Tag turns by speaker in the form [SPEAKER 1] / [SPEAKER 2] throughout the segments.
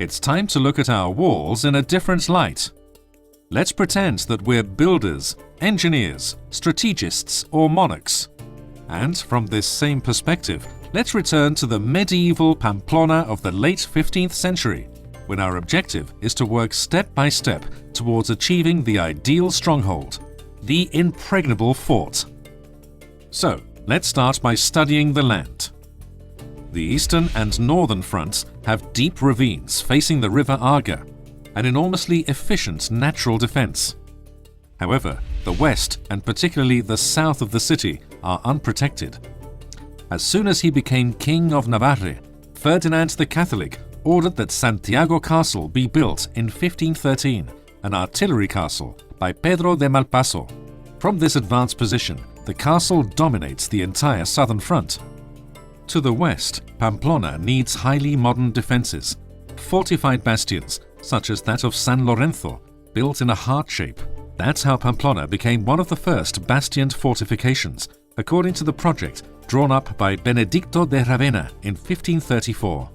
[SPEAKER 1] It's time to look at our walls in a different light. Let's pretend that we're builders, engineers, strategists, or monarchs. And from this same perspective, let's return to the medieval Pamplona of the late 15th century, when our objective is to work step by step towards achieving the ideal stronghold, the impregnable fort. So, let's start by studying the land. The eastern and northern fronts have deep ravines facing the river Arga, an enormously efficient natural defense. However, the west and particularly the south of the city are unprotected. As soon as he became King of Navarre, Ferdinand the Catholic ordered that Santiago Castle be built in 1513, an artillery castle by Pedro de Malpaso. From this advanced position, the castle dominates the entire southern front. To the west, Pamplona needs highly modern defenses, fortified bastions such as that of San Lorenzo, built in a heart shape. That's how Pamplona became one of the first bastioned fortifications, according to the project drawn up by Benedicto de Ravenna in 1534.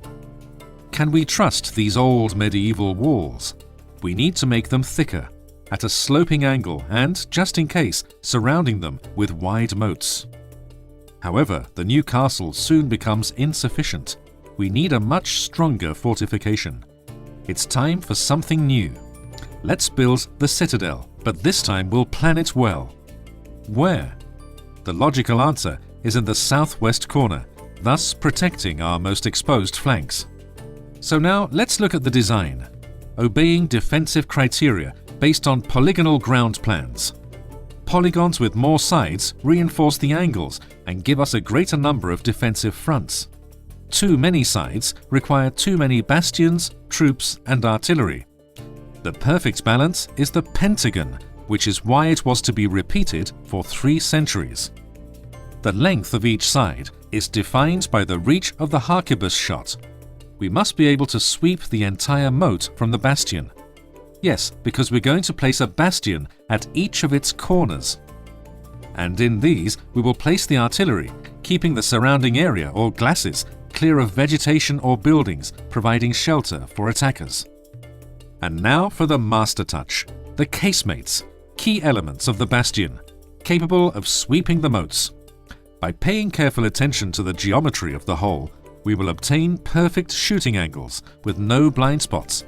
[SPEAKER 1] Can we trust these old medieval walls? We need to make them thicker, at a sloping angle and, just in case, surrounding them with wide moats. However, the new castle soon becomes insufficient. We need a much stronger fortification. It's time for something new. Let's build the Citadel, but this time we'll plan it well. Where? The logical answer is in the southwest corner, thus protecting our most exposed flanks. So now let's look at the design, obeying defensive criteria based on polygonal ground plans. Polygons with more sides reinforce the angles and give us a greater number of defensive fronts. Too many sides require too many bastions, troops, and artillery. The perfect balance is the pentagon, which is why it was to be repeated for 3 centuries. The length of each side is defined by the reach of the harquebus shot. We must be able to sweep the entire moat from the bastion. Yes, because we're going to place a bastion at each of its corners. And in these, we will place the artillery, keeping the surrounding area or glacis clear of vegetation or buildings, providing shelter for attackers. And now for the master touch, the casemates, key elements of the bastion, capable of sweeping the moats. By paying careful attention to the geometry of the hole, we will obtain perfect shooting angles with no blind spots.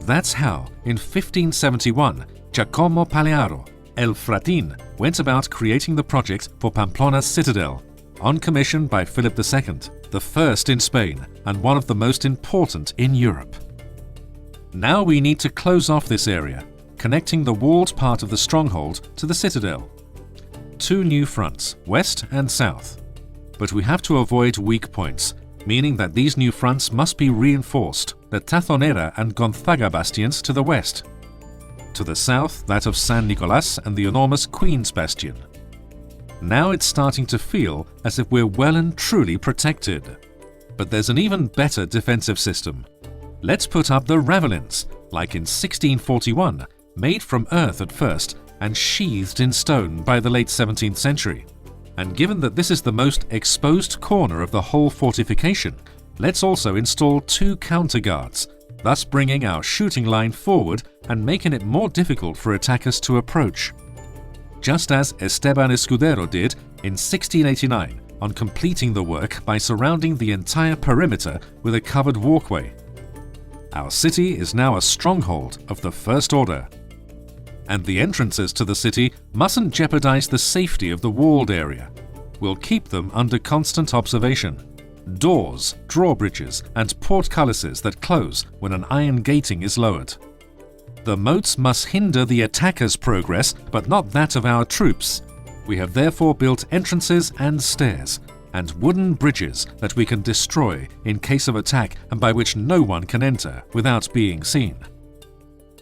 [SPEAKER 1] That's how, in 1571, Giacomo Palearo, El Fratin, went about creating the project for Pamplona's Citadel, on commission by Philip II, the first in Spain and one of the most important in Europe. Now we need to close off this area, connecting the walled part of the stronghold to the Citadel. 2 new fronts, west and south. But we have to avoid weak points, meaning that these new fronts must be reinforced, the Tazonera and Gonzaga bastions to the west. To the south, that of San Nicolas and the enormous Queen's Bastion. Now it's starting to feel as if we're well and truly protected. But there's an even better defensive system. Let's put up the ravelins, like in 1641, made from earth at first and sheathed in stone by the late 17th century. And given that this is the most exposed corner of the whole fortification, let's also install 2 counterguards, thus bringing our shooting line forward and making it more difficult for attackers to approach. Just as Esteban Escudero did in 1689 on completing the work by surrounding the entire perimeter with a covered walkway. Our city is now a stronghold of the First Order. And the entrances to the city mustn't jeopardize the safety of the walled area. We'll keep them under constant observation. Doors, drawbridges, and portcullises that close when an iron gating is lowered. The moats must hinder the attacker's progress, but not that of our troops. We have therefore built entrances and stairs, and wooden bridges that we can destroy in case of attack and by which no one can enter without being seen.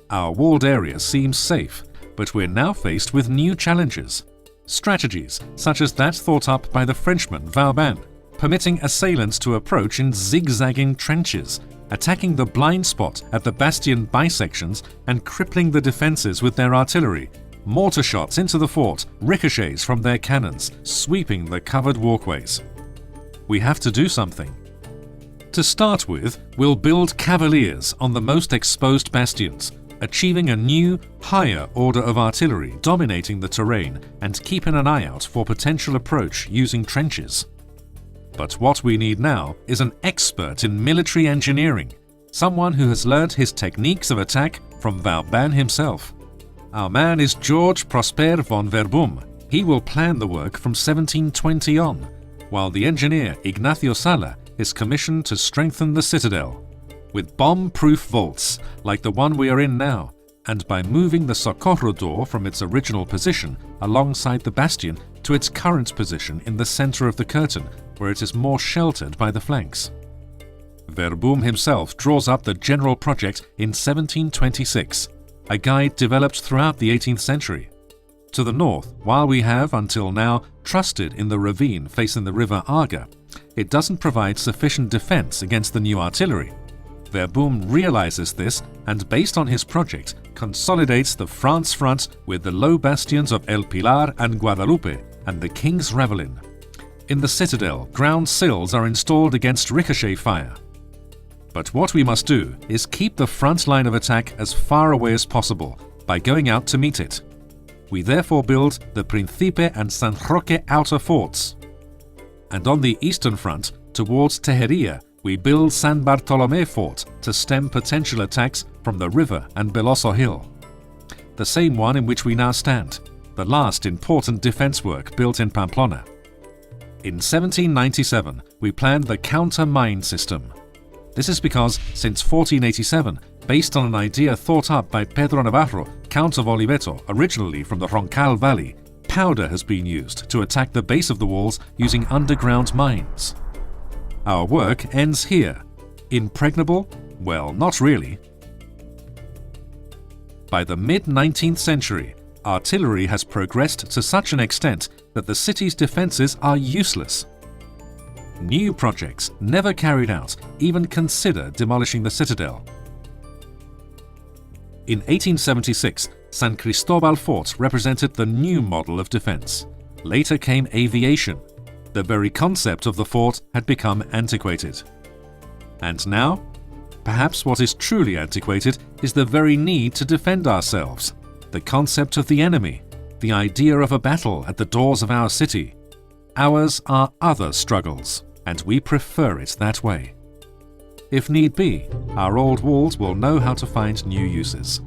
[SPEAKER 1] Our walled area seems safe, but we're now faced with new challenges. Strategies, such as that thought up by the Frenchman Vauban, permitting assailants to approach in zigzagging trenches, attacking the blind spot at the bastion bisections and crippling the defences with their artillery, mortar shots into the fort, ricochets from their cannons, sweeping the covered walkways. We have to do something. To start with, we'll build cavaliers on the most exposed bastions, achieving a new, higher order of artillery dominating the terrain and keeping an eye out for potential approach using trenches. But what we need now is an expert in military engineering, someone who has learned his techniques of attack from Vauban himself. Our man is George Prosper von Verboom. He will plan the work from 1720 on, while the engineer Ignacio Sala is commissioned to strengthen the citadel, with bomb-proof vaults like the one we are in now, and by moving the Socorro door from its original position alongside the bastion to its current position in the center of the curtain, where it is more sheltered by the flanks. Verboom himself draws up the general project in 1726, a guide developed throughout the 18th century. To the north, while we have, until now, trusted in the ravine facing the river Arga, it doesn't provide sufficient defense against the new artillery. Verboom realizes this and, based on his project, consolidates the France front with the low bastions of El Pilar and Guadalupe and the King's Ravelin. In the citadel, ground sills are installed against ricochet fire. But what we must do is keep the front line of attack as far away as possible by going out to meet it. We therefore build the Principe and San Roque outer forts. And on the eastern front, towards Tejeria, we build San Bartolomé fort to stem potential attacks from the river and Beloso Hill. The same one in which we now stand, the last important defense work built in Pamplona. In 1797, we planned the counter-mine system. This is because, since 1487, based on an idea thought up by Pedro Navarro, Count of Oliveto, originally from the Roncal Valley, powder has been used to attack the base of the walls using underground mines. Our work ends here. Impregnable? Well, not really. By the mid-19th century, artillery has progressed to such an extent that the city's defenses are useless. New projects, never carried out, even consider demolishing the citadel. In 1876, San Cristobal Fort represented the new model of defense. Later came aviation. The very concept of the fort had become antiquated. And now, perhaps what is truly antiquated is the very need to defend ourselves, the concept of the enemy, the idea of a battle at the doors of our city. Ours are other struggles, and we prefer it that way. If need be, our old walls will know how to find new uses.